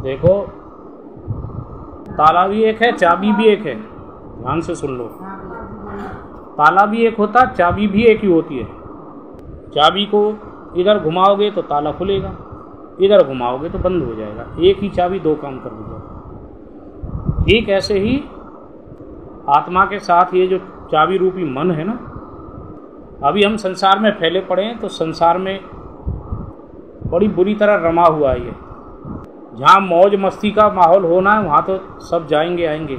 देखो, ताला भी एक है, चाबी भी एक है। ध्यान से सुन लो, ताला भी एक होता है, चाबी भी एक ही होती है। चाबी को इधर घुमाओगे तो ताला खुलेगा, इधर घुमाओगे तो बंद हो जाएगा। एक ही चाबी दो काम कर देगा। ठीक ऐसे ही आत्मा के साथ ये जो चाबी रूपी मन है ना, अभी हम संसार में फैले पड़े हैं, तो संसार में बड़ी बुरी तरह रमा हुआ है ये। जहाँ मौज मस्ती का माहौल होना है वहाँ तो सब जाएंगे आएंगे,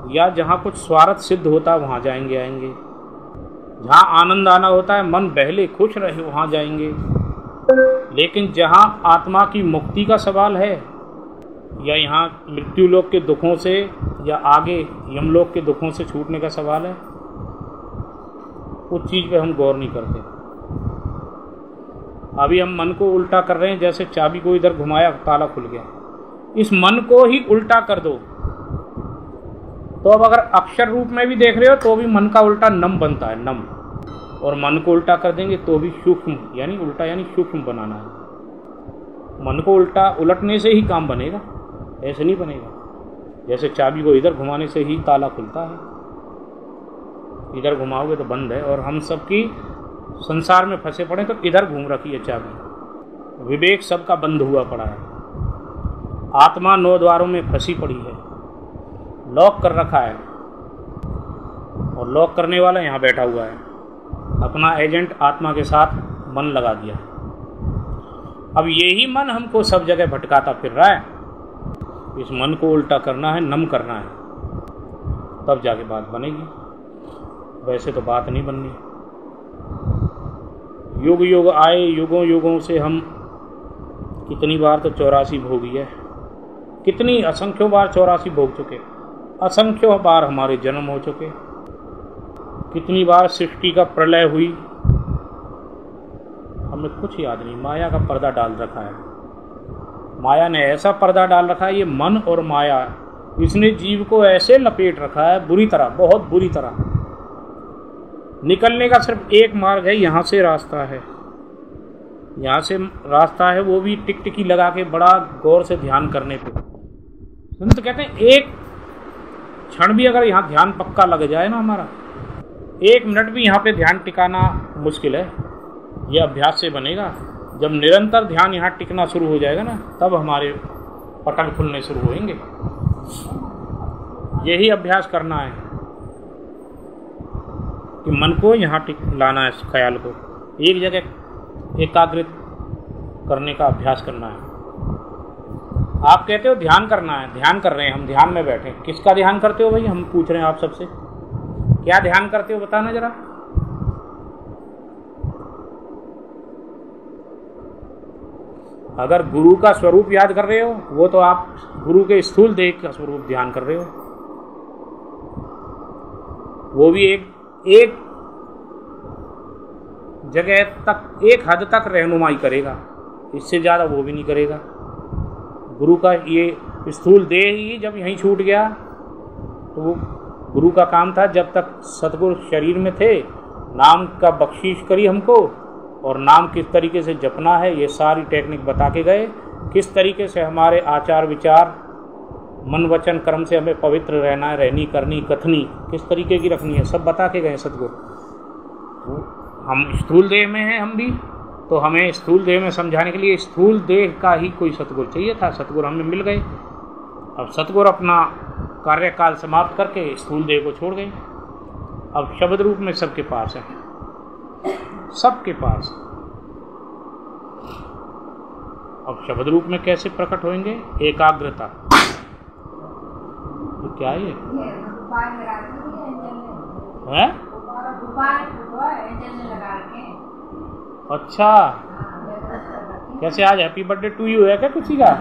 या जहाँ कुछ स्वार्थ सिद्ध होता है वहाँ जाएंगे आएंगे। जहाँ आनंद आना होता है, मन बहले खुश रहे, वहाँ जाएंगे। लेकिन जहाँ आत्मा की मुक्ति का सवाल है, या यहाँ मृत्यु लोक के दुखों से या आगे यमलोक के दुखों से छूटने का सवाल है, उस चीज़ पे हम गौर नहीं करते। अभी हम मन को उल्टा कर रहे हैं, जैसे चाबी को इधर घुमाया ताला खुल गया। इस मन को ही उल्टा कर दो तो अब अगर अक्षर रूप में भी देख रहे हो तो भी मन का उल्टा नम बनता है, नम। और मन को उल्टा कर देंगे तो भी सूक्ष्म, यानी उल्टा यानी सूक्ष्म बनाना है। मन को उल्टा उलटने से ही काम बनेगा, ऐसे नहीं बनेगा। जैसे चाबी को इधर घुमाने से ही ताला खुलता है, इधर घुमाओगे तो बंद है। और हम सबकी संसार में फंसे पड़े तो इधर घूम रखी है चाबी। विवेक सबका बंद हुआ पड़ा है। आत्मा 9 द्वारों में फंसी पड़ी है, लॉक कर रखा है। और लॉक करने वाला यहाँ बैठा हुआ है, अपना एजेंट आत्मा के साथ मन लगा दिया। अब यही मन हमको सब जगह भटकाता फिर रहा है। इस मन को उल्टा करना है, नम करना है, तब जाके बात बनेगी। वैसे तो बात नहीं बननी। युग युग आए, युगों युगों से हम कितनी बार तो 84 भोगी है, कितनी असंख्य बार 84 भोग चुके, असंख्य बार हमारे जन्म हो चुके, कितनी बार सृष्टि का प्रलय हुई, हमें कुछ याद नहीं। माया का पर्दा डाल रखा है। माया ने ऐसा पर्दा डाल रखा है, ये मन और माया, इसने जीव को ऐसे लपेट रखा है बुरी तरह, बहुत बुरी तरह। निकलने का सिर्फ एक मार्ग है, यहाँ से रास्ता है, यहाँ से रास्ता है, वो भी टिकटिकी लगा के बड़ा गौर से ध्यान करने पे। संत कहते हैं एक क्षण भी अगर यहाँ ध्यान पक्का लग जाए ना हमारा, 1 मिनट भी यहाँ पे ध्यान टिकाना मुश्किल है। ये अभ्यास से बनेगा। जब निरंतर ध्यान यहाँ टिकना शुरू हो जाएगा ना, तब हमारे पटल खुलने शुरू होंगे। यही अभ्यास करना है कि मन को यहाँ लाना है, ख्याल को एक जगह एकाग्रित करने का अभ्यास करना है। आप कहते हो ध्यान करना है, ध्यान कर रहे हैं हम, ध्यान में बैठे। किसका ध्यान करते हो भाई? हम पूछ रहे हैं आप सबसे, क्या ध्यान करते हो बताना जरा। अगर गुरु का स्वरूप याद कर रहे हो, वो तो आप गुरु के स्थूल देह का स्वरूप ध्यान कर रहे हो। वो भी एक जगह तक, एक हद तक रहनुमाई करेगा, इससे ज़्यादा वो भी नहीं करेगा। गुरु का ये स्थूल देह ही जब यहीं छूट गया तो वो गुरु का काम था, जब तक सतगुरु शरीर में थे, नाम का बख्शीश करी हमको, और नाम किस तरीके से जपना है ये सारी टेक्निक बता के गए। किस तरीके से हमारे आचार विचार, मन वचन कर्म से हमें पवित्र रहना है, रहनी करनी कथनी किस तरीके की रखनी है, सब बता के गए सतगुरु। हम स्थूल देह में हैं हम भी, तो हमें स्थूल देह में समझाने के लिए स्थूल देह का ही कोई सतगुरु चाहिए था। सतगुरु हमें मिल गए। अब सतगुरु अपना कार्यकाल समाप्त करके स्थूल देह को छोड़ गए। अब शब्द रूप में सबके पास है, सबके पास। अब शब्द रूप में कैसे प्रकट होंगे? एकाग्रता। तो क्या ये है? अच्छा, कैसे आज हैप्पी बर्थडे टू यू है क्या किसी का?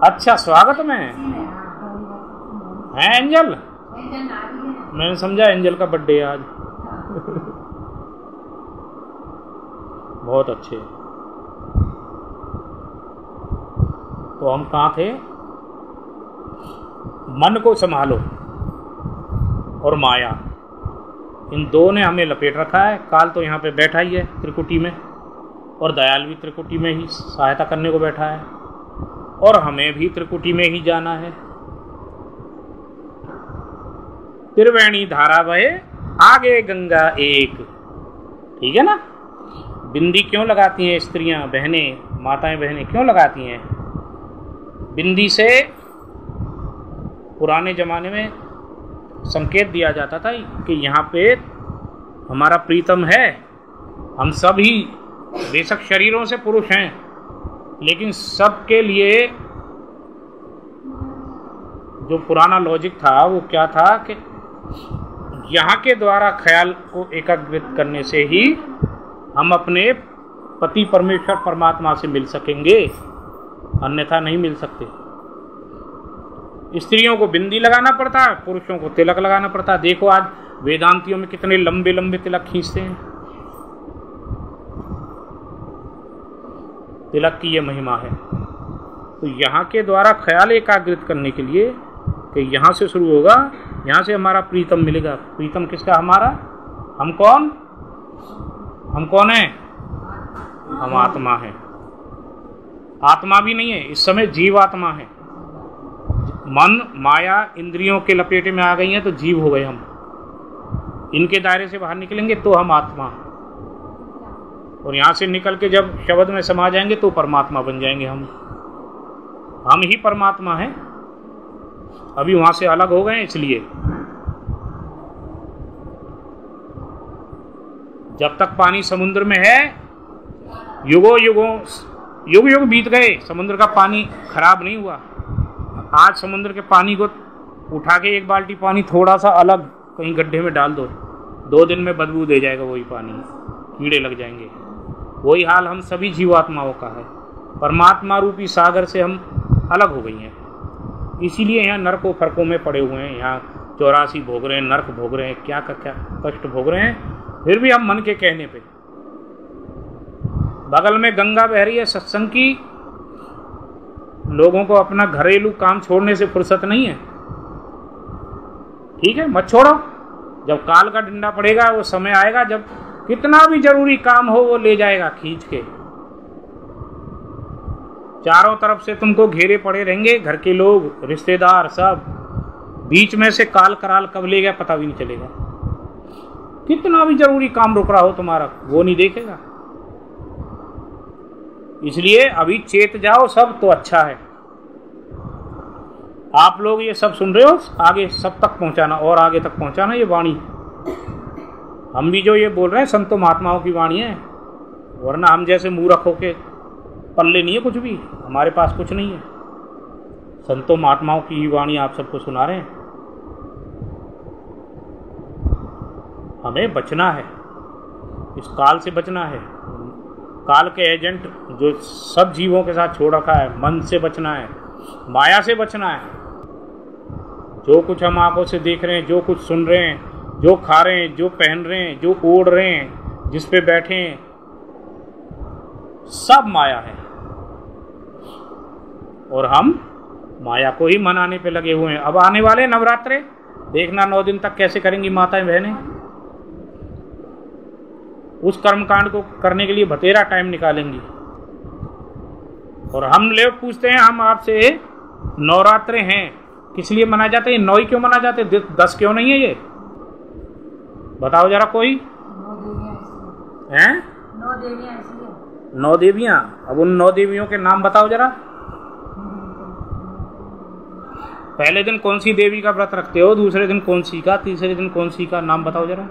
अच्छा, स्वागत में है एंजल। मैंने समझा एंजल का बर्थडे है आज। बहुत अच्छे। तो हम कहाँ थे? मन को संभालो और माया, इन दो ने हमें लपेट रखा है। काल तो यहाँ पे बैठा ही है त्रिकुटी में, और दयाल भी त्रिकुटी में ही सहायता करने को बैठा है, और हमें भी त्रिकुटी में ही जाना है। त्रिवेणी धारा बहे आगे गंगा एक, ठीक है ना। बिंदी क्यों लगाती हैं स्त्रियां, बहनें, माताएं बहनें क्यों लगाती हैं? बिंदी से पुराने जमाने में संकेत दिया जाता था कि यहाँ पे हमारा प्रीतम है। हम सब ही बेशक शरीरों से पुरुष हैं, लेकिन सबके लिए जो पुराना लॉजिक था वो क्या था कि यहाँ के द्वारा ख्याल को एकाग्रित करने से ही हम अपने पति परमेश्वर परमात्मा से मिल सकेंगे, अन्यथा नहीं मिल सकते। स्त्रियों को बिंदी लगाना पड़ता है, पुरुषों को तिलक लगाना पड़ता है। देखो आज वेदांतियों में कितने लंबे लंबे तिलक खींचते हैं। तिलक की ये महिमा है। तो यहाँ के द्वारा ख्याल एकाग्रित करने के लिए कि यहाँ से शुरू होगा, यहाँ से हमारा प्रीतम मिलेगा। प्रीतम किसका? हमारा। हम कौन? हम कौन है? हम आत्मा है। आत्मा भी नहीं है इस समय, जीवात्मा है। मन माया इंद्रियों के लपेटे में आ गई हैं तो जीव हो गए हम। इनके दायरे से बाहर निकलेंगे तो हम आत्मा, और यहाँ से निकल के जब शब्द में समा जाएंगे तो परमात्मा बन जाएंगे। हम ही परमात्मा हैं। अभी वहां से अलग हो गए, इसलिए जब तक पानी समुद्र में है, युग युग बीत गए, समुद्र का पानी खराब नहीं हुआ। आज समुद्र के पानी को उठा के एक बाल्टी पानी थोड़ा सा अलग कहीं गड्ढे में डाल दो, 2 दिन में बदबू दे जाएगा वही पानी, कीड़े लग जाएंगे। वही हाल हम सभी जीवात्माओं का है। परमात्मा रूपी सागर से हम अलग हो गई हैं, इसीलिए यहाँ नरकों फरकों में पड़े हुए हैं। यहाँ 84 भोग रहे हैं, नरक भोग रहे हैं, क्या कष्ट भोग रहे हैं। फिर भी हम मन के कहने पे, बगल में गंगा बह रही है सत्संग की, लोगों को अपना घरेलू काम छोड़ने से फुर्सत नहीं है। ठीक है, मत छोड़ो। जब काल का डंडा पड़ेगा वो समय आएगा जब कितना भी जरूरी काम हो वो ले जाएगा खींच के। चारों तरफ से तुमको घेरे पड़े रहेंगे, घर के लोग, रिश्तेदार, सब। बीच में से काल कराल कब ले गया पता भी नहीं चलेगा। कितना भी जरूरी काम रुक रहा हो तुम्हारा, वो नहीं देखेगा। इसलिए अभी चेत जाओ सब तो अच्छा है। आप लोग ये सब सुन रहे हो, आगे सब तक पहुंचाना और आगे तक पहुंचाना ये वाणी। हम भी जो ये बोल रहे हैं संतों महात्माओं की वाणी है, वरना हम जैसे मूर्ख होके पल्ले नहीं है कुछ भी, हमारे पास कुछ नहीं है। संतों महात्माओं की ही वाणी आप सबको सुना रहे हैं। हमें बचना है, इस काल से बचना है। काल के एजेंट जो सब जीवों के साथ छोड़ रखा है, मन से बचना है, माया से बचना है। जो कुछ हम आंखों से देख रहे हैं, जो कुछ सुन रहे हैं, जो खा रहे हैं, जो पहन रहे हैं, जो ओढ़ रहे हैं, जिस पे बैठे हैं, सब माया है। और हम माया को ही मनाने पे लगे हुए हैं। अब आने वाले नवरात्रे देखना 9 दिन तक कैसे करेंगी माताएं बहनें। उस कर्मकांड को करने के लिए बतेरा टाइम निकालेंगी। और हम लोग पूछते हैं हम आपसे, नवरात्रे हैं किस लिए मनाए जाते हैं? 9 ही क्यों मना जाते हैं? 10 क्यों नहीं है? ये बताओ जरा कोई। 9 देवियां ऐसी है। 9 देवियां। अब उन 9 देवियों के नाम बताओ जरा। पहले दिन कौन सी देवी का व्रत रखते हो, दूसरे दिन कौन सी का, तीसरे दिन कौन सी का, नाम बताओ जरा।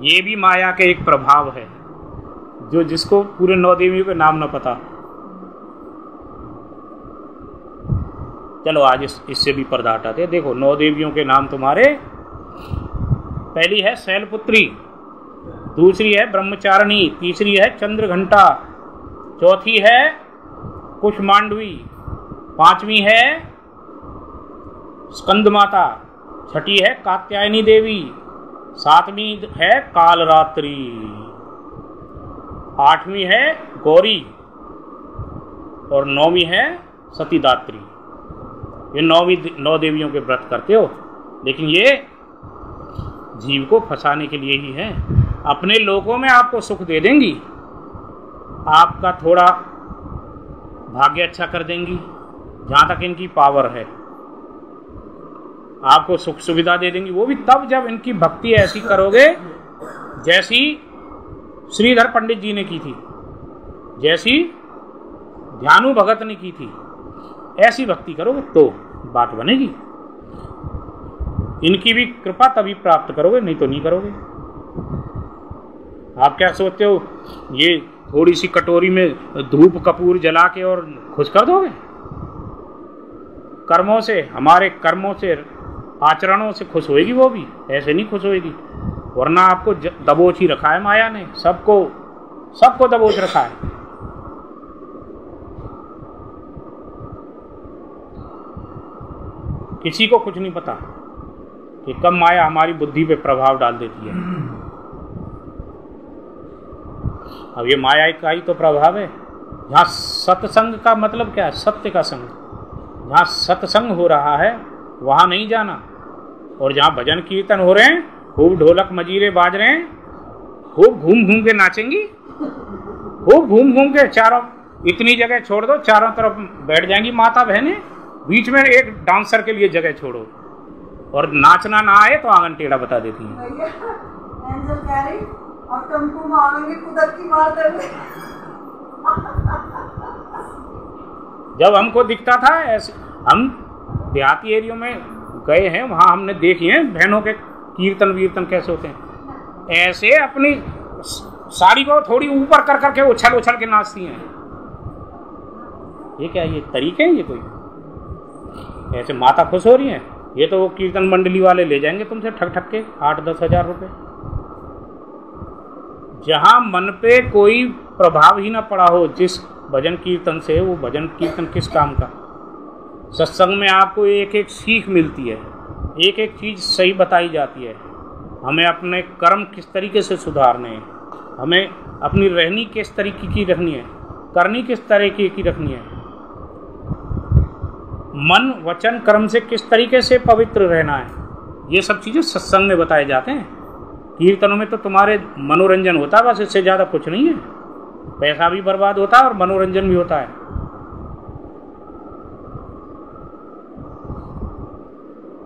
ये भी माया के एक प्रभाव है, जो जिसको पूरे 9 देवियों के नाम न पता। चलो आज इससे भी पर्दा हटाते हैं। देखो 9 देवियों के नाम तुम्हारे, पहली है शैलपुत्री, दूसरी है ब्रह्मचारिणी, तीसरी है चंद्रघंटा, चौथी है कुष्मांडवी, 5वीं है स्कंद माता, 6ठी है कात्यायनी देवी, 7वीं है कालरात्रि, 8वीं है गौरी और 9वीं है सतीदात्री। ये 9 देवियों के व्रत करते हो, लेकिन ये जीव को फंसाने के लिए ही है। अपने लोगों में आपको सुख दे देंगी, आपका थोड़ा भाग्य अच्छा कर देंगी, जहाँ तक इनकी पावर है आपको सुख सुविधा दे देंगी। वो भी तब जब इनकी भक्ति ऐसी करोगे जैसी श्रीधर पंडित जी ने की थी, जैसी ध्यानु भगत ने की थी, ऐसी भक्ति करोगे तो बात बनेगी। इनकी भी कृपा तभी प्राप्त करोगे, नहीं तो नहीं करोगे। आप क्या सोचते हो ये थोड़ी सी कटोरी में धूप कपूर जला के और खुश कर दोगे? कर्मों से, हमारे कर्मों से, आचरणों से खुश होएगी वो भी, ऐसे नहीं खुश होएगी। वरना आपको दबोच ही रखा है माया ने, सबको दबोच रखा है। किसी को कुछ नहीं पता कि कब माया हमारी बुद्धि पे प्रभाव डाल देती है। अब ये माया का ही तो प्रभाव है। यहाँ सत्संग का मतलब क्या है? सत्य का संग। जहाँ सत्संग हो रहा है वहाँ नहीं जाना, और जहाँ भजन कीर्तन हो रहे हैं, खूब ढोलक मजीरे बाज रहे हैं, खूब घूम घूम के नाचेंगी, खूब घूम घूम के चारों, इतनी जगह छोड़ दो, चारों तरफ बैठ जाएंगी माता बहनें, बीच में एक डांसर के लिए जगह छोड़ो, और नाचना ना आए तो आंगन टेढ़ा बता देती हैं। एंजल कह रही अब तुमको मांगेंगे कुदरत की बात है। जब हमको दिखता था ऐसे, हम देहाती एरियो में गए हैं, वहाँ हमने देखी हैं बहनों के कीर्तन वीर्तन कैसे होते हैं। ऐसे अपनी साड़ी को थोड़ी ऊपर कर करके उछल उछल के नाचती हैं। ये क्या, ये तरीके हैं? ये कोई ऐसे माता खुश हो रही है? ये तो वो कीर्तन मंडली वाले ले जाएंगे तुमसे ठग ठग के 8-10 हज़ार रुपये। जहाँ मन पे कोई प्रभाव ही ना पड़ा हो जिस भजन कीर्तन से, वो भजन कीर्तन किस काम का? सत्संग में आपको एक एक सीख मिलती है, एक एक चीज़ सही बताई जाती है। हमें अपने कर्म किस तरीके से सुधारने हैं, हमें अपनी रहनी किस तरीके की रखनी है, करनी किस तरीके की रखनी है, मन वचन कर्म से किस तरीके से पवित्र रहना है। ये सब चीज़ें सत्संग में बताए जाते हैं। कीर्तनों में तो तुम्हारे मनोरंजन होता है बस, इससे ज़्यादा कुछ नहीं है। पैसा भी बर्बाद होता है और मनोरंजन भी होता है।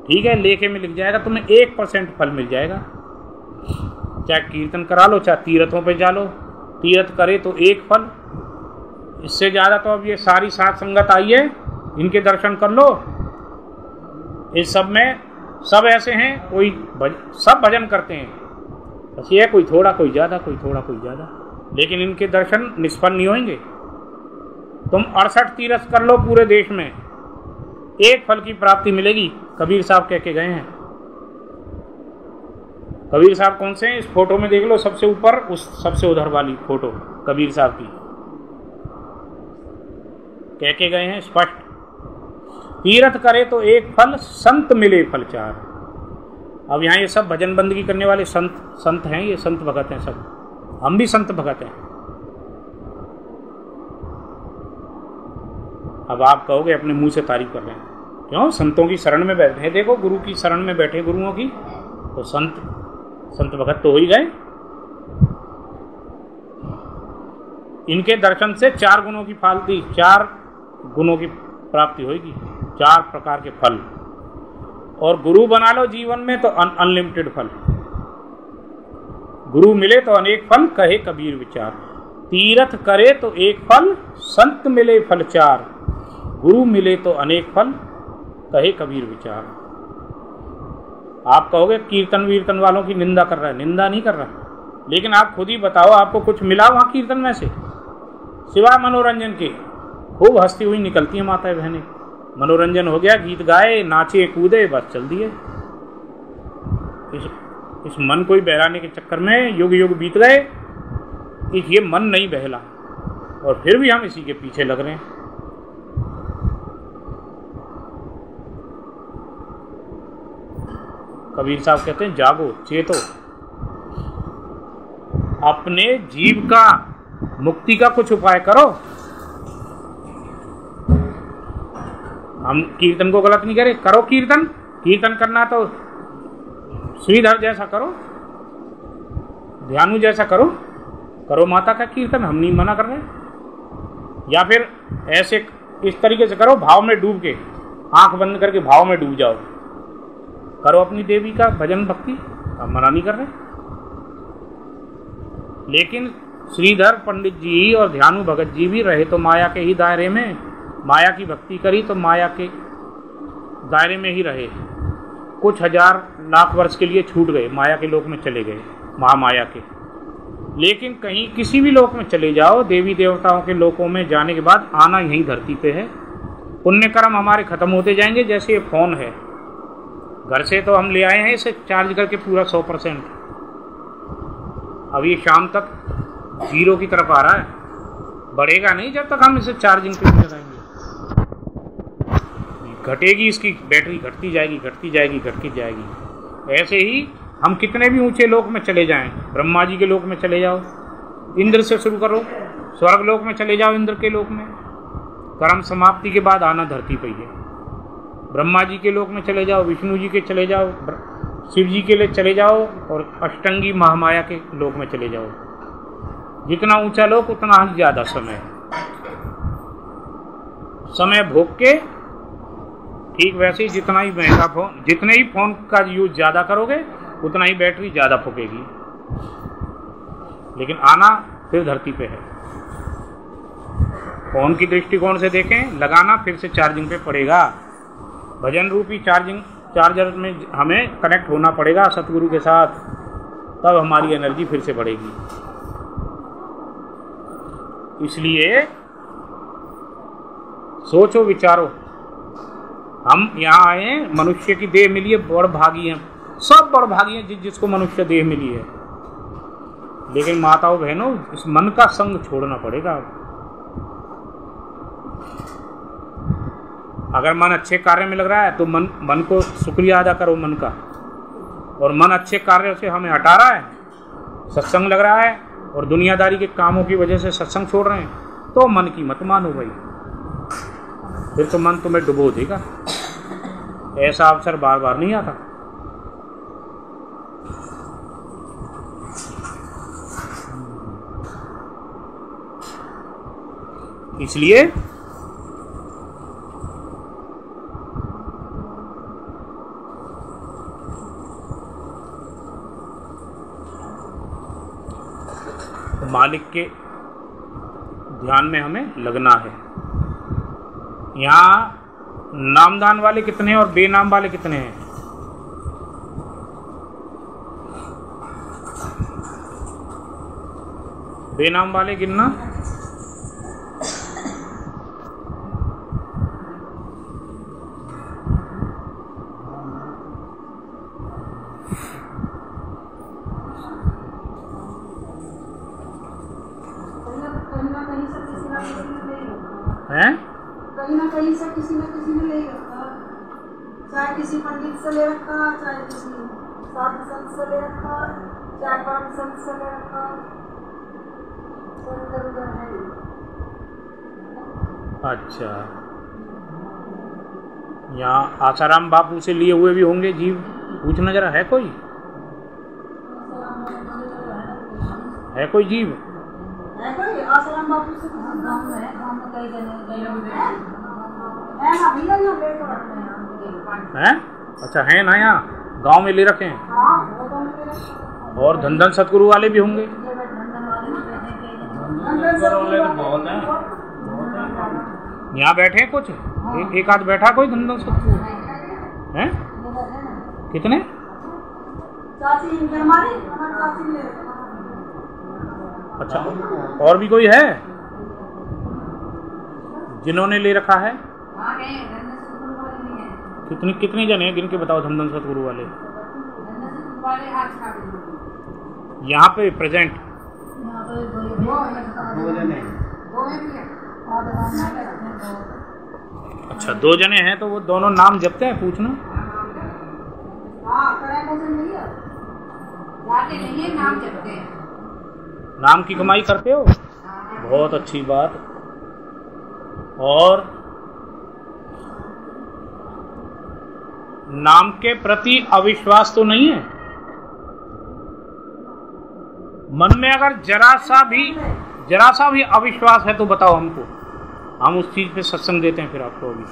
ठीक है, लेखे में लिख जाएगा तुम्हें 1% फल मिल जाएगा। चाहे कीर्तन करा लो, चाहे तीर्थों पे जा लो, तीर्थ करे तो 1 फल। इससे ज़्यादा तो अब ये सारी साथ संगत आई है, इनके दर्शन कर लो। इस सब में सब ऐसे हैं, कोई सब भजन करते हैं, बस ये कोई थोड़ा कोई ज़्यादा, कोई थोड़ा कोई ज़्यादा, लेकिन इनके दर्शन निष्फल नहीं होंगे। तुम 68 तीर्थ कर लो पूरे देश में, 1 फल की प्राप्ति मिलेगी। कबीर साहब कह के गए हैं। कबीर साहब कौन से हैं? इस फोटो में देख लो, सबसे ऊपर, उस सबसे उधर वाली फोटो कबीर साहब की। कह के गए हैं स्पष्ट, तीर्थ करे तो 1 फल, संत मिले फल 4। अब यहाँ ये सब भजन बंदगी करने वाले संत हैं, ये संत भगत हैं सब। हम भी संत भगत हैं। अब आप कहोगे अपने मुंह से तारीफ कर रहे हैं, क्यों? संतों की शरण में बैठे, देखो गुरु की शरण में बैठे गुरुओं की, तो संत भगत तो हो ही गए। इनके दर्शन से 4 गुणों की फालती, 4 गुणों की प्राप्ति होगी, 4 प्रकार के फल। और गुरु बना लो जीवन में तो अनलिमिटेड फल। गुरु मिले तो अनेक फल, कहे कबीर विचार। तीर्थ करे तो 1 फल, संत मिले फल 4। गुरु मिले तो अनेक फल, कहे कबीर विचार। आप कहोगे कीर्तन वीर्तन वालों की निंदा कर रहा है। निंदा नहीं कर रहा, लेकिन आप खुद ही बताओ, आपको कुछ मिला वहाँ कीर्तन में से? सिवाय मनोरंजन के खूब हंसती हुई निकलती हैं माताएं बहनें। मनोरंजन हो गया, गीत गाए, नाचे कूदे, बस चल दिए। इस मन को ही बहलाने के चक्कर में युग युग बीत गए, ये मन नहीं बहला, और फिर भी हम इसी के पीछे लग रहे हैं। कबीर साहब कहते हैं, जागो, चेतो, अपने जीव का मुक्ति का कुछ उपाय करो। हम कीर्तन को गलत नहीं करें, करो कीर्तन करना तो श्रीधर जैसा करो, ध्यानु जैसा करो, करो माता का कीर्तन, हम नहीं मना कर रहे। या फिर ऐसे इस तरीके से करो, भाव में डूब के, आंख बंद करके भाव में डूब जाओ, करो अपनी देवी का भजन भक्ति, हम मना नहीं कर रहे। लेकिन श्रीधर पंडित जी और ध्यानु भगत जी भी रहे तो माया के ही दायरे में, माया की भक्ति करी तो माया के दायरे में ही रहे। कुछ हजार लाख वर्ष के लिए छूट गए, माया के लोक में चले गए, महामाया के। लेकिन कहीं किसी भी लोक में चले जाओ, देवी देवताओं के लोकों में जाने के बाद आना यहीं धरती पे है। पुण्य कर्म हमारे खत्म होते जाएंगे। जैसे ये फ़ोन है, घर से तो हम ले आए हैं इसे चार्ज करके पूरा 100%, अब ये शाम तक 0 की तरफ आ रहा है, बढ़ेगा नहीं जब तक हम इसे चार्जिंग पे नहीं लगाएंगे। घटेगी इसकी बैटरी, घटती जाएगी घटती जाएगी घटती जाएगी। ऐसे ही हम कितने भी ऊंचे लोक में चले जाएं, ब्रह्मा जी के लोक में चले जाओ, इंद्र से शुरू करो, स्वर्ग लोक में चले जाओ, इंद्र के लोक में, कर्म समाप्ति के बाद आना धरती पर ही है। ब्रह्मा जी के लोक में चले जाओ, विष्णु जी के चले जाओ, शिव जी के लिए चले जाओ, और अष्टंगी महामाया के लोक में चले जाओ। जितना ऊंचा लोक उतना ही ज़्यादा समय है। समय भोग के ठीक वैसे ही जितना ही महंगा फ़ोन, जितने ही फ़ोन का यूज ज़्यादा करोगे उतना ही बैटरी ज़्यादा फूकेगी। लेकिन आना फिर धरती पे है। फ़ोन की दृष्टिकोण से देखें, लगाना फिर से चार्जिंग पे पड़ेगा। भजन रूपी चार्जर में हमें कनेक्ट होना पड़ेगा सतगुरु के साथ, तब हमारी एनर्जी फिर से बढ़ेगी। इसलिए सोचो विचारो, हम यहाँ आए, मनुष्य की देह मिली है, बड़ भागी हैं, सब बड़ भागी हैं जिसको मनुष्य देह मिली है। लेकिन माताओं बहनों, इस मन का संग छोड़ना पड़ेगा। अगर मन अच्छे कार्य में लग रहा है तो मन को शुक्रिया अदा करो मन का, और मन अच्छे कार्य से हमें हटा रहा है, सत्संग लग रहा है और दुनियादारी के कामों की वजह से सत्संग छोड़ रहे हैं, तो मन की मत मानो भाई, फिर तो मन तुम्हें डुबो देगा। ऐसा अवसर बार बार नहीं आता। इसलिए मालिक के ध्यान में हमें लगना है। यहाँ नामदान वाले कितने हैं और बेनाम वाले कितने हैं? बेनाम वाले गिनना। हैं? कहीं ना कहीं से किसी न किसी ने ले रखा, चाहे किसी पंडित से ले रखा, चाहे किसी साधु संत से ले रखा, चाहे परम संत से ले रखा, सब इधर है। अच्छा, यहाँ आसाराम बापू से लिए हुए भी होंगे जीव, पूछना जरा, है कोई? है कोई जीव? है कोई आसाराम बापू से? गाँव में कई जने हैं? अच्छा, है ना, यहाँ गांव में ले रखे हैं। और धन सतगुरु वाले भी होंगे। यहाँ बैठे हैं कुछ, एक आध बैठा कोई धन सतगुरु हैं? कितने? अच्छा, और भी कोई है जिन्होंने ले रखा है? कितने जने हैं, गिन के बताओ। धन सतगुरु वाले यहाँ पे प्रेजेंट? अच्छा, 2 जने हैं, तो वो दोनों नाम जपते हैं? पूछना। नाम जपते हैं। नाम की कमाई करते हो? बहुत अच्छी बात। और नाम के प्रति अविश्वास तो नहीं है? मन में अगर जरा सा भी अविश्वास है तो बताओ हमको, हम उस चीज पे सत्संग देते हैं फिर आपको अभी।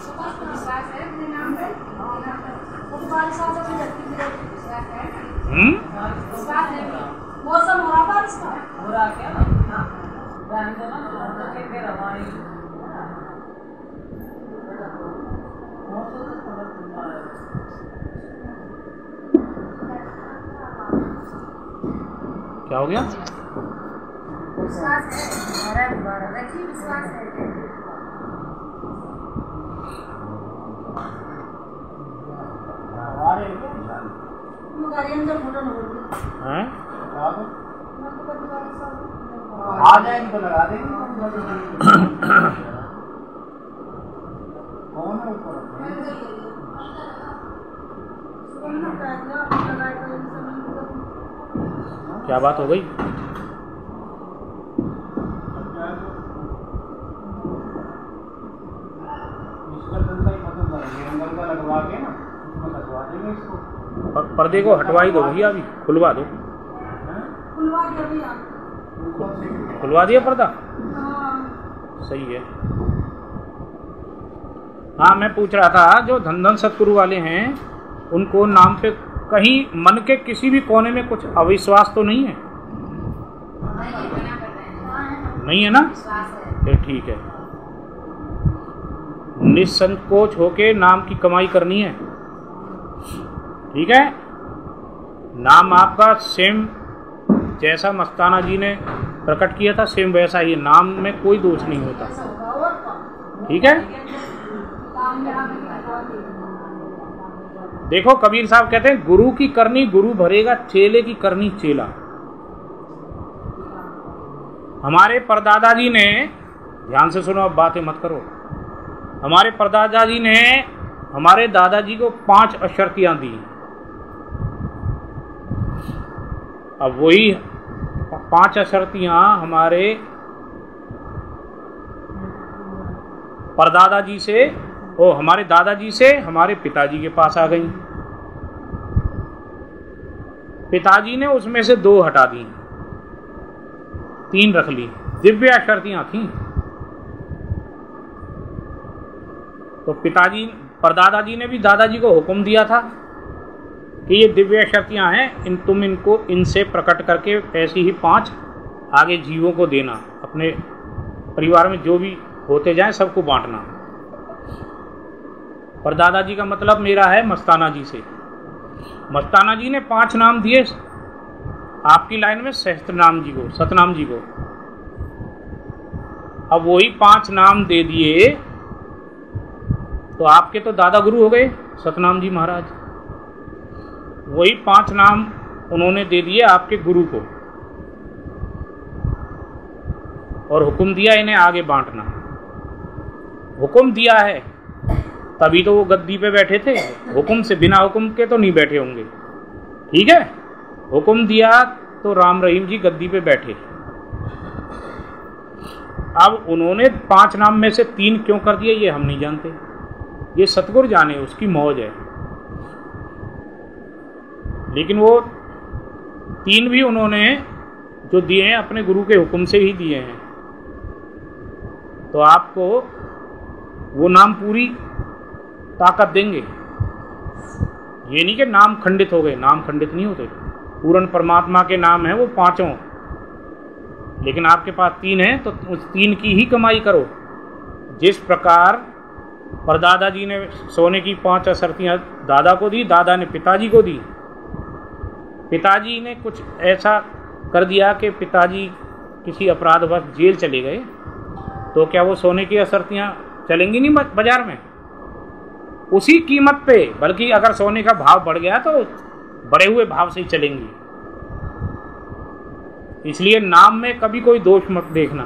मौसम हो रहा बारिश का, हो रहा क्या क्या हो गया? विश्वास है, विश्वास है। हैं? आ जाएगी तो लगा देंगे। कौन है ऊपर? क्या बात हो गई? पर्दे को हटवा ही दो भैया, अभी खुलवा दो। खुलवा दिया पर्दा? सही है। हाँ, मैं पूछ रहा था जो धन धन सतगुरु वाले हैं उनको नाम पे कहीं मन के किसी भी कोने में कुछ अविश्वास तो नहीं है? नहीं है ना? फिर ठीक है। निसंकोच होके नाम की कमाई करनी है, ठीक है। नाम आपका सेम जैसा मस्ताना जी ने प्रकट किया था सेम वैसा ही, नाम में कोई दोष नहीं होता, ठीक है। देखो कबीर साहब कहते हैं गुरु की करनी गुरु भरेगा, चेले की करनी चेला। हमारे परदादा जी ने, ध्यान से सुनो अब बातें मत करो, हमारे परदादा जी ने हमारे दादाजी को 5 अशर्तियां दी। अब वही 5 अशर्तियां हमारे परदादा जी से, हमारे दादाजी से हमारे पिताजी के पास आ गई। पिताजी ने उसमें से 2 हटा दी, 3 रख ली। दिव्य अशर्तियां थी। तो पिताजी परदादा जी ने भी दादाजी को हुक्म दिया था कि ये दिव्य शक्तियाँ हैं, तुम इनको इनसे प्रकट करके ऐसी ही 5 आगे जीवों को देना, अपने परिवार में जो भी होते जाएं सबको बांटना। परदादा जी का मतलब मेरा है मस्ताना जी से। मस्ताना जी ने 5 नाम दिए आपकी लाइन में सहस्त्रनाम जी को, सतनाम जी को। अब वही 5 नाम दे दिए तो आपके तो दादा गुरु हो गए सतनाम जी महाराज। वही 5 नाम उन्होंने दे दिए आपके गुरु को और हुक्म दिया इन्हें आगे बांटना। हुक्म दिया है तभी तो वो गद्दी पे बैठे थे, हुक्म से, बिना हुक्म के तो नहीं बैठे होंगे, ठीक है। हुक्म दिया तो राम रहीम जी गद्दी पे बैठे। अब उन्होंने 5 नाम में से 3 क्यों कर दिए ये हम नहीं जानते, ये सतगुरु जाने, उसकी मौज है। लेकिन वो 3 भी उन्होंने जो दिए हैं अपने गुरु के हुक्म से ही दिए हैं। तो आपको वो नाम पूरी ताकत देंगे। ये नहीं कि नाम खंडित हो गए, नाम खंडित नहीं होते। पूर्ण परमात्मा के नाम हैं वो 5, लेकिन आपके पास 3 हैं तो उस 3 की ही कमाई करो। जिस प्रकार परदादा जी ने सोने की 5 अशर्तियाँ दादा को दी, दादा ने पिताजी को दी। पिताजी ने कुछ ऐसा कर दिया कि पिताजी किसी अपराधवश जेल चले गए, तो क्या वो सोने की अशर्तियाँ चलेंगी नहीं बाजार में उसी कीमत पे, बल्कि अगर सोने का भाव बढ़ गया तो बढ़े हुए भाव से ही चलेंगी। इसलिए नाम में कभी कोई दोष मत देखना।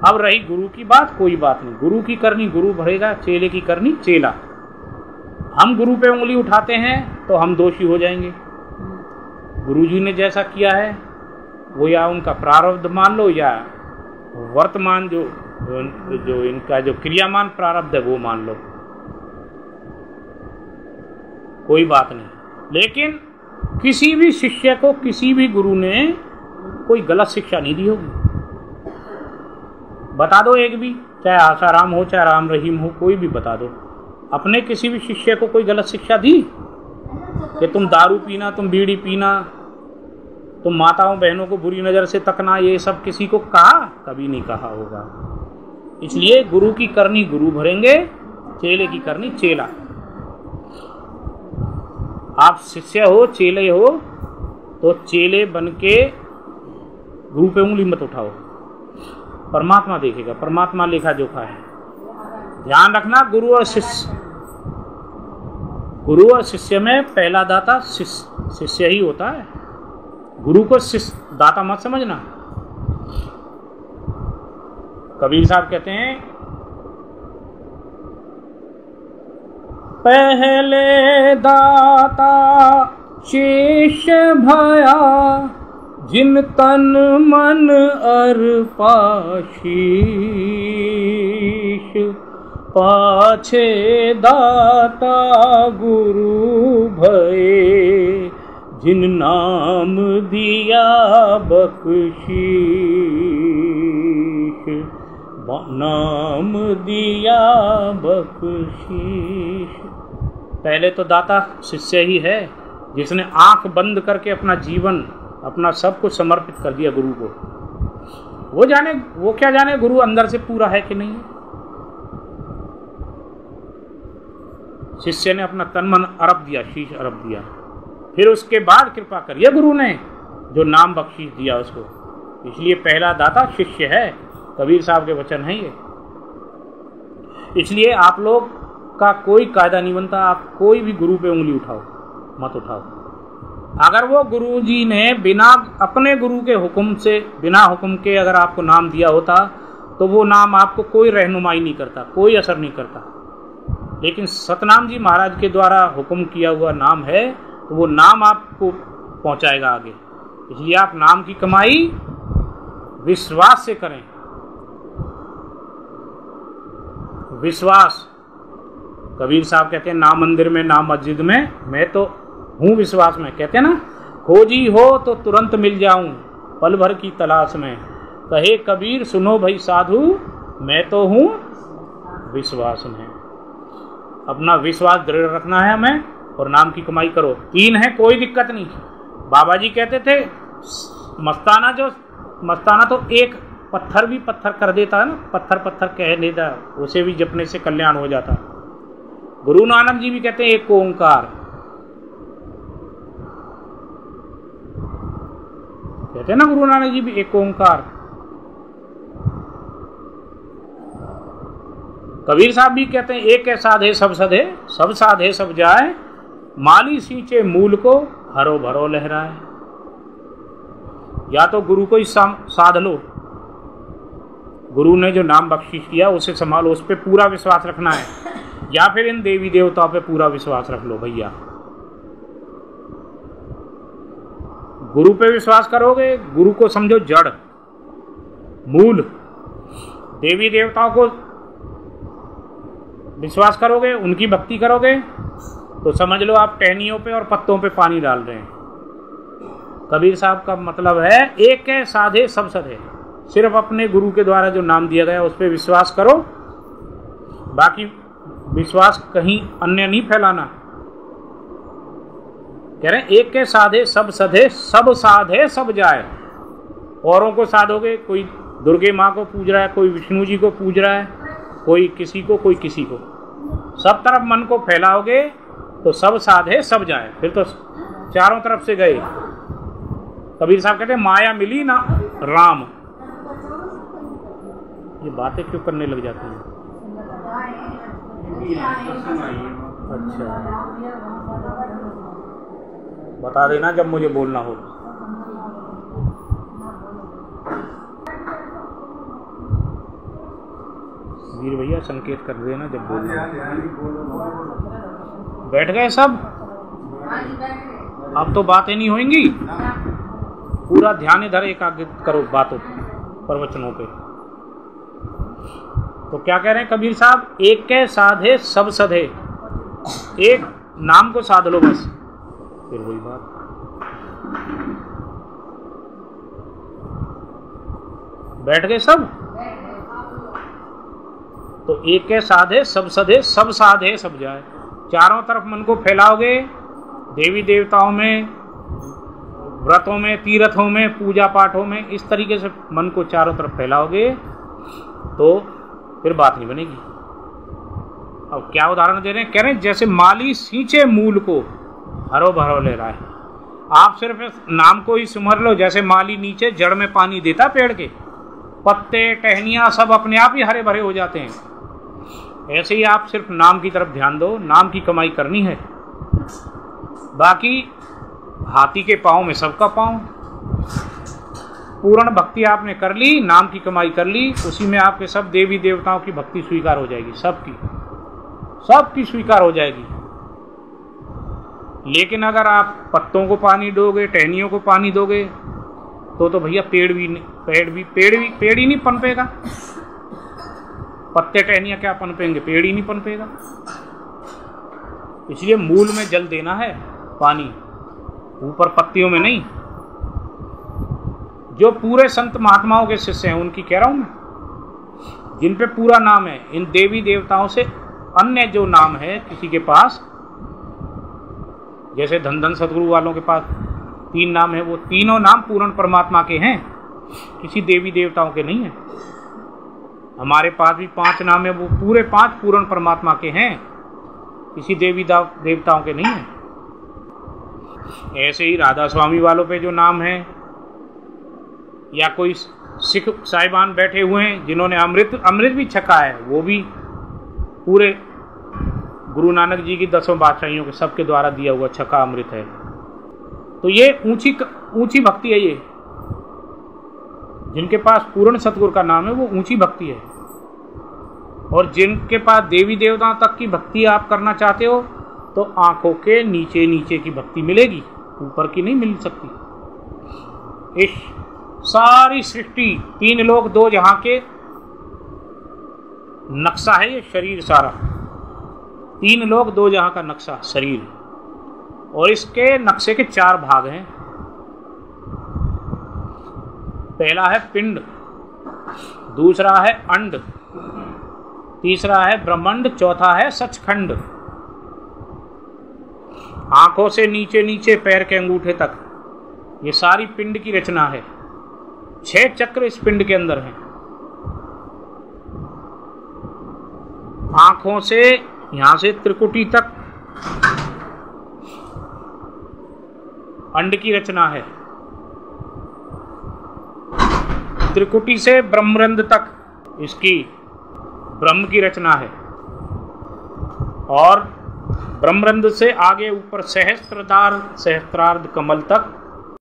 अब रही गुरु की बात, कोई बात नहीं, गुरु की करनी गुरु भरेगा, चेले की करनी चेला। हम गुरु पे उंगली उठाते हैं तो हम दोषी हो जाएंगे। गुरु जी ने जैसा किया है वो या उनका प्रारब्ध मान लो या वर्तमान जो इनका जो क्रियामान प्रारब्ध है वो मान लो, कोई बात नहीं। लेकिन किसी भी शिष्य को किसी भी गुरु ने कोई गलत शिक्षा नहीं दी होगी। बता दो एक भी, चाहे आसाराम हो चाहे राम रहीम हो, कोई भी बता दो, अपने किसी भी शिष्य को कोई गलत शिक्षा दी कि तुम दारू पीना, तुम बीड़ी पीना, तुम माताओं बहनों को बुरी नज़र से तकना, ये सब किसी को कहा? कभी नहीं कहा होगा। इसलिए गुरु की करनी गुरु भरेंगे, चेले की करनी चेला। आप शिष्य हो, चेले हो, तो चेले बन के गुरु पे उंगली मत उठाओ। परमात्मा देखेगा, परमात्मा लेखा जोखा है। ध्यान रखना, गुरु और शिष्य में पहला दाता शिष्य ही होता है। गुरु को शिष्य दाता मत समझना। कबीर साहब कहते हैं, पहले दाता शिष्य भया, जिन तन मन अर्पा शीश, पाछे दाता गुरु भये, जिन नाम दिया बख्शीश, नाम दिया बख्शीश। पहले तो दाता शिष्य ही है, जिसने आंख बंद करके अपना जीवन, अपना सब कुछ समर्पित कर दिया गुरु को। वो क्या जाने गुरु अंदर से पूरा है कि नहीं। शिष्य ने अपना तन मन अर्प दिया, शीश अर्प दिया, फिर उसके बाद कृपा करिए गुरु ने जो नाम बख्शीश दिया उसको। इसलिए पहला दाता शिष्य है, कबीर साहब के वचन हैं ये। इसलिए आप लोग का कोई कायदा नहीं बनता, आप कोई भी गुरु पे उंगली उठाओ मत उठाओ। अगर वो गुरु जी ने बिना अपने गुरु के हुक्म से, बिना हुक्म के अगर आपको नाम दिया होता, तो वो नाम आपको कोई रहनुमाई नहीं करता, कोई असर नहीं करता। लेकिन सतनाम जी महाराज के द्वारा हुक्म किया हुआ नाम है, तो वो नाम आपको पहुंचाएगा आगे। इसलिए आप नाम की कमाई विश्वास से करें। विश्वास, कबीर साहब कहते हैं, ना मंदिर में ना मस्जिद में, मैं तो हूँ विश्वास में। कहते हैं ना, खोजी हो तो तुरंत मिल जाऊं, पल भर की तलाश में। कहे कबीर सुनो भाई साधु, मैं तो हूँ विश्वास में। अपना विश्वास दृढ़ रखना है हमें, और नाम की कमाई करो। 3 है, कोई दिक्कत नहीं। बाबा जी कहते थे, मस्ताना तो एक पत्थर भी पत्थर कर देता है ना, पत्थर पत्थर कह देता, उसे भी जपने से कल्याण हो जाता। गुरु नानक जी भी कहते हैं एक ओंकार, कहते हैं ना गुरु नानक जी भी एक ओंकार। कबीर साहब भी कहते हैं एक है साधे सब सधे, सब साधे सब जाए, माली सींचे मूल को हरो भरो लहराए। या तो गुरु को ही साध लो, गुरु ने जो नाम बख्शीश किया उसे संभालो, उस पर पूरा विश्वास रखना है, या फिर इन देवी देवताओं पे पूरा विश्वास रख लो भैया। गुरु पे विश्वास करोगे, गुरु को समझो जड़ मूल, देवी देवताओं को विश्वास करोगे, उनकी भक्ति करोगे, तो समझ लो आप टहनियों पे और पत्तों पे पानी डाल रहे हैं। कबीर साहब का मतलब है एक है साधे सब सधे। सिर्फ अपने गुरु के द्वारा जो नाम दिया गया उस पर विश्वास करो, बाकी विश्वास कहीं अन्य नहीं फैलाना। कह रहे हैं एक के साधे सब सधे, सब साधे सब जाए। औरों को साधोगे, कोई दुर्गे माँ को पूज रहा है, कोई विष्णु जी को पूज रहा है, कोई किसी को, कोई किसी को, सब तरफ मन को फैलाओगे तो सब साधे सब जाए, फिर तो चारों तरफ से गए। कबीर साहब कहते हैं माया मिली ना राम। ये बातें क्यों करने लग जाती हैं? अच्छा, बता देना जब मुझे बोलना हो। वीर भैया संकेत कर देना जब बोलना हो। बैठ गए सब? अब तो बातें नहीं होंगी, पूरा ध्यान इधर एकाग्रित करो बातों प्रवचनों पे। तो क्या कह रहे हैं कबीर साहब? एक के साधे सब सधे, एक नाम को साध लो बस, फिर वही बात। बैठ गए सब। तो एक के साधे सब सधे, सब साधे सब जाए। चारों तरफ मन को फैलाओगे, देवी देवताओं में, व्रतों में, तीर्थों में, पूजा पाठों में, इस तरीके से मन को चारों तरफ फैलाओगे तो फिर बात नहीं बनेगी। अब क्या उदाहरण दे रहे हैं? कह रहे हैं जैसे माली सींचे मूल को हरो भरो ले रहा है। आप सिर्फ नाम को ही सुमर लो, जैसे माली नीचे जड़ में पानी देता पेड़ के, पत्ते टहनियाँ सब अपने आप ही हरे भरे हो जाते हैं। ऐसे ही आप सिर्फ नाम की तरफ ध्यान दो, नाम की कमाई करनी है। बाकी हाथी के पाँव में सबका पाँव। पूर्ण भक्ति आपने कर ली, नाम की कमाई कर ली, उसी में आपके सब देवी देवताओं की भक्ति स्वीकार हो जाएगी, सबकी स्वीकार हो जाएगी। लेकिन अगर आप पत्तों को पानी दोगे, टहनियों को पानी दोगे, तो भैया पेड़ ही नहीं पनपेगा। पत्ते टहनियाँ क्या पनपेंगे? पेड़ ही नहीं पनपेगा। इसलिए मूल में जल देना है, पानी, ऊपर पत्तियों में नहीं। जो पूरे संत महात्माओं के शिष्य हैं उनकी कह रहा हूं मैं, जिन पे पूरा नाम है। इन देवी देवताओं से अन्य जो नाम है किसी के पास, जैसे धन सतगुरु वालों के पास 3 नाम है, वो तीनों नाम पूर्ण परमात्मा के हैं, किसी देवी देवताओं के नहीं है। हमारे पास भी 5 नाम है, वो पूरे 5 पूर्ण परमात्मा के हैं, किसी देवी देवताओं के नहीं है। ऐसे ही राधा स्वामी वालों पे जो नाम है, या कोई सिख साहिबान बैठे हुए हैं जिन्होंने अमृत भी छका है, वो भी पूरे गुरु नानक जी की 10 बादशाहियों के सबके द्वारा दिया हुआ छका अमृत है। तो ये ऊंची भक्ति है। ये जिनके पास पूर्ण सतगुरु का नाम है वो ऊंची भक्ति है। और जिनके पास देवी देवताओं तक की भक्ति आप करना चाहते हो तो आंखों के नीचे नीचे की भक्ति मिलेगी, ऊपर की नहीं मिल सकती। इस सारी सृष्टि 3 लोक 2 जहां के नक्शा है ये शरीर सारा। 3 लोक 2 जहां का नक्शा शरीर, और इसके नक्शे के 4 भाग हैं। पहला है पिंड, दूसरा है अंड, तीसरा है ब्रह्मांड, चौथा है सचखंड। आंखों से नीचे नीचे पैर के अंगूठे तक ये सारी पिंड की रचना है। 6 चक्र इस पिंड के अंदर हैं। आंखों से यहां से त्रिकुटी तक अंड की रचना है, त्रिकुटी से ब्रह्मरंध्र तक इसकी ब्रह्म की रचना है, और ब्रह्मरंध्र से आगे ऊपर सहस्त्रार्ध कमल तक